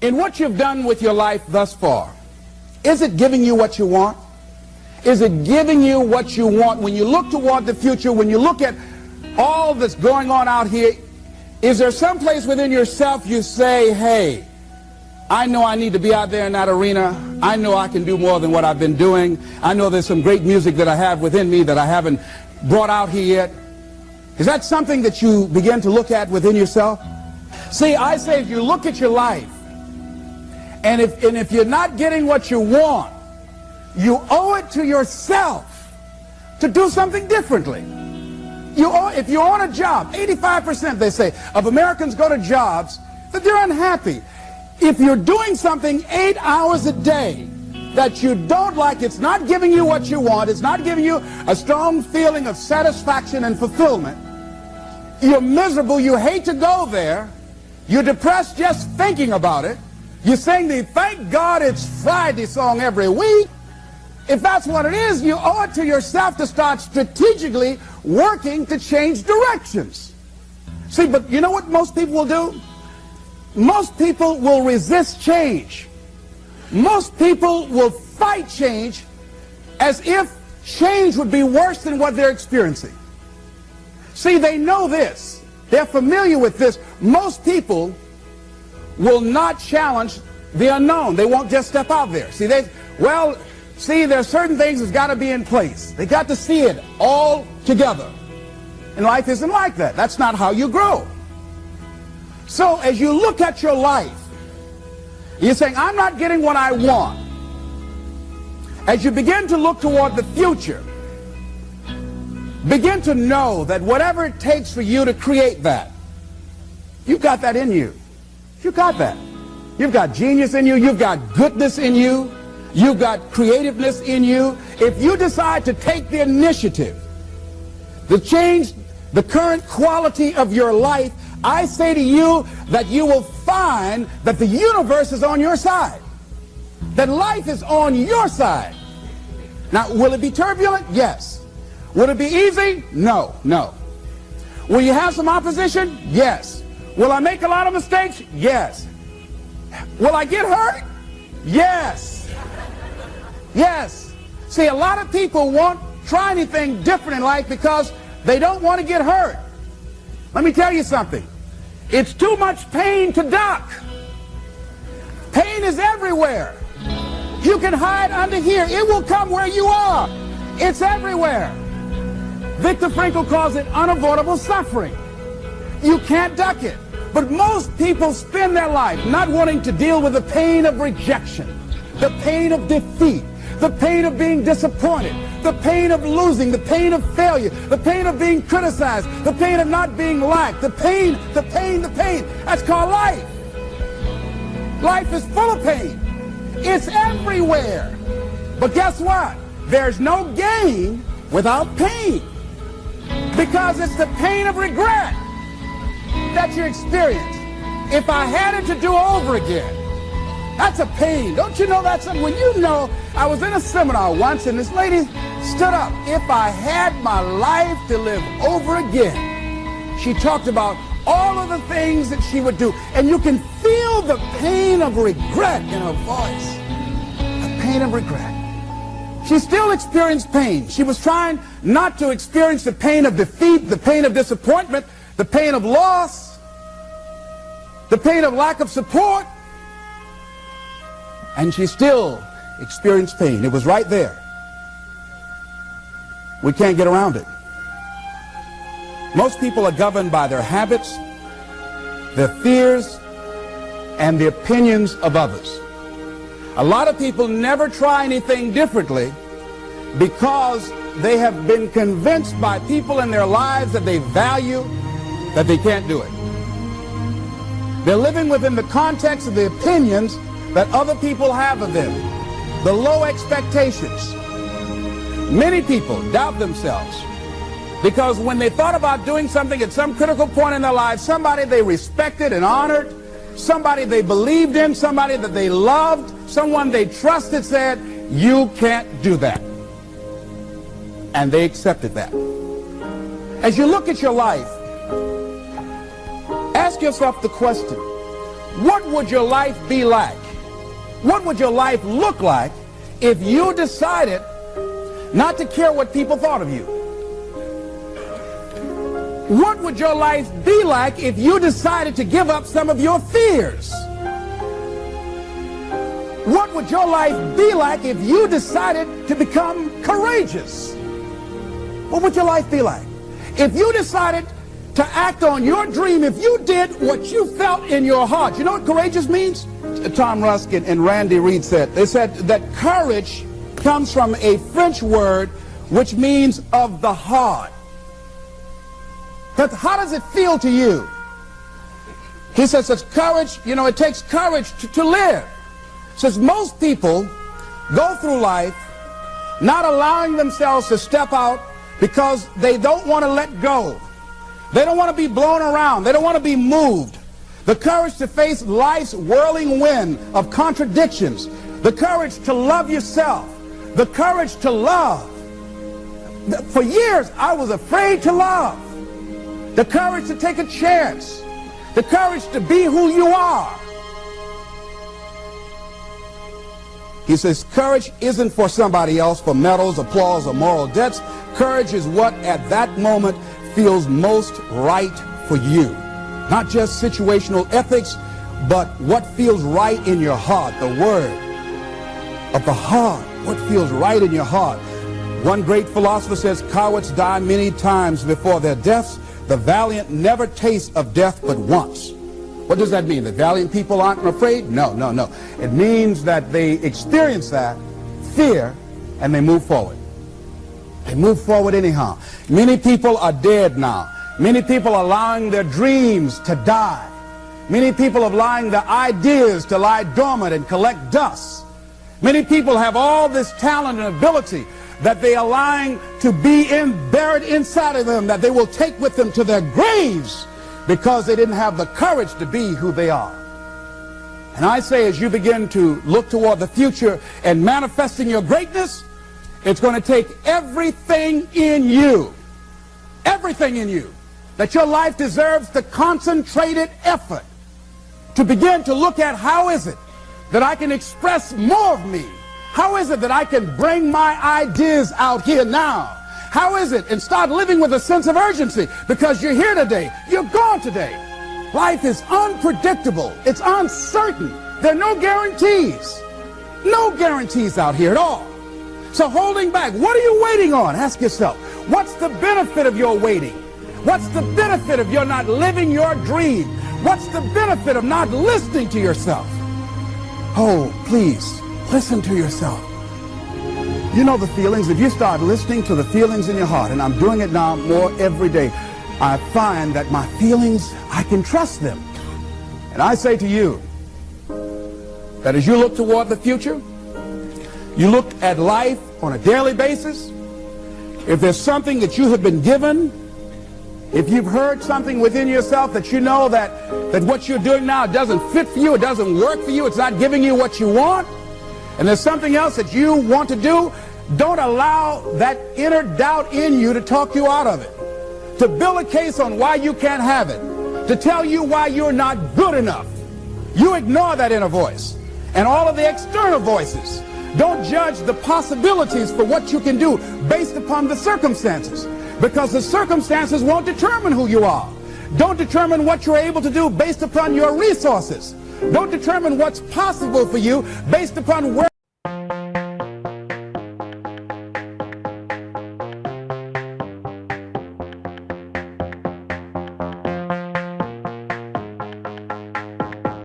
in what you've done with your life thus far, is it giving you what you want? Is it giving you what you want? When you look toward the future, when you look at all that's going on out here, is there some place within yourself you say, hey, I know I need to be out there in that arena. I know I can do more than what I've been doing. I know there's some great music that I have within me that I haven't brought out here yet. Is that something that you begin to look at within yourself? See, I say if you look at your life, and if you're not getting what you want, you owe it to yourself to do something differently. If you're on a job, 85% they say of Americans go to jobs that they're unhappy. If you're doing something 8 hours a day that you don't like, it's not giving you what you want, it's not giving you a strong feeling of satisfaction and fulfillment, you're miserable, you hate to go there, you're depressed just thinking about it, you sing the "Thank God It's Friday" song every week. If that's what it is, you owe it to yourself to start strategically working to change directions. See, but you know what most people will do? Most people will resist change. Most people will fight change as if change would be worse than what they're experiencing. See, they know this. They're familiar with this. Most people will not challenge the unknown. They won't just step out there. See, there's certain things that's got to be in place. They got to see it all together. And life isn't like that. That's not how you grow. So as you look at your life, you're saying, I'm not getting what I want. As you begin to look toward the future, begin to know that whatever it takes for you to create that, you've got that in you. You've got that. You've got genius in you. You've got goodness in you. You've got creativeness in you. If you decide to take the initiative to change the current quality of your life, I say to you that you will find that the universe is on your side, that life is on your side. Now, will it be turbulent? Yes. Will it be easy? No, no. Will you have some opposition? Yes. Will I make a lot of mistakes? Yes. Will I get hurt? Yes. Yes. See, a lot of people won't try anything different in life because they don't want to get hurt. Let me tell you something. It's too much pain to duck. Pain is everywhere. You can hide under here. It will come where you are. It's everywhere. Viktor Frankl calls it unavoidable suffering. You can't duck it. But most people spend their life not wanting to deal with the pain of rejection, the pain of defeat, the pain of being disappointed, the pain of losing, the pain of failure, the pain of being criticized, the pain of not being liked, the pain. That's called life. Life is full of pain. It's everywhere. But guess what? There's no gain without pain, because it's the pain of regret that you experience. If I had it to do over again, that's a pain. Don't you know that's something? When you know, I was in a seminar once and this lady stood up. If I had my life to live over again, she talked about all of the things that she would do. And you can feel the pain of regret in her voice. The pain of regret. She still experienced pain. She was trying not to experience the pain of defeat, the pain of disappointment, the pain of loss, the pain of lack of support. And she still experienced pain. It was right there. We can't get around it. Most people are governed by their habits, their fears, and the opinions of others. A lot of people never try anything differently because they have been convinced by people in their lives that they value that they can't do it. They're living within the context of the opinions that other people have of them, the low expectations. Many people doubt themselves because when they thought about doing something at some critical point in their lives, somebody they respected and honored, somebody they believed in, somebody that they loved, someone they trusted said, you can't do that. And they accepted that. As you look at your life, ask yourself the question, what would your life be like? What would your life look like if you decided not to care what people thought of you? What would your life be like if you decided to give up some of your fears? What would your life be like if you decided to become courageous? What would your life be like? If you decided to act on your dream, if you did what you felt in your heart. You know what courageous means? Tom Rusk and Randy Reed said, they said that courage comes from a French word which means of the heart. But how does it feel to you? He says that courage, you know, it takes courage to live. Says most people go through life not allowing themselves to step out because they don't want to let go. They don't want to be blown around. They don't want to be moved. The courage to face life's whirling wind of contradictions. The courage to love yourself. The courage to love. For years, I was afraid to love. The courage to take a chance. The courage to be who you are. He says, courage isn't for somebody else, for medals, applause, or moral debts. Courage is what at that moment feels most right for you. Not just situational ethics, but what feels right in your heart, the word of the heart, what feels right in your heart. One great philosopher says, cowards die many times before their deaths. The valiant never taste of death but once. What does that mean? That valiant people aren't afraid? No, no, no. It means that they experience that fear and they move forward. They move forward anyhow. Many people are dead now. Many people are allowing their dreams to die. Many people are allowing their ideas to lie dormant and collect dust. Many people have all this talent and ability that they are allowing to be buried inside of them, that they will take with them to their graves because they didn't have the courage to be who they are. And I say, as you begin to look toward the future and manifesting your greatness, it's going to take everything in you, that your life deserves the concentrated effort to begin to look at how is it that I can express more of me? How is it that I can bring my ideas out here now? How is it? And start living with a sense of urgency, because you're here today, you're gone today. Life is unpredictable. It's uncertain. There are no guarantees. No guarantees out here at all. So holding back, what are you waiting on? Ask yourself, what's the benefit of your waiting? What's the benefit of your not living your dream? What's the benefit of not listening to yourself? Oh, please, listen to yourself. You know the feelings. If you start listening to the feelings in your heart, and I'm doing it now more every day, I find that my feelings, I can trust them. And I say to you that as you look toward the future, you look at life on a daily basis, if there's something that you have been given, if you've heard something within yourself that you know that what you're doing now doesn't fit for you, it doesn't work for you, it's not giving you what you want, and there's something else that you want to do, don't allow that inner doubt in you to talk you out of it, to build a case on why you can't have it, to tell you why you're not good enough. You ignore that inner voice and all of the external voices. Don't judge the possibilities for what you can do based upon the circumstances, because the circumstances won't determine who you are. Don't determine what you're able to do based upon your resources. Don't determine what's possible for you based upon where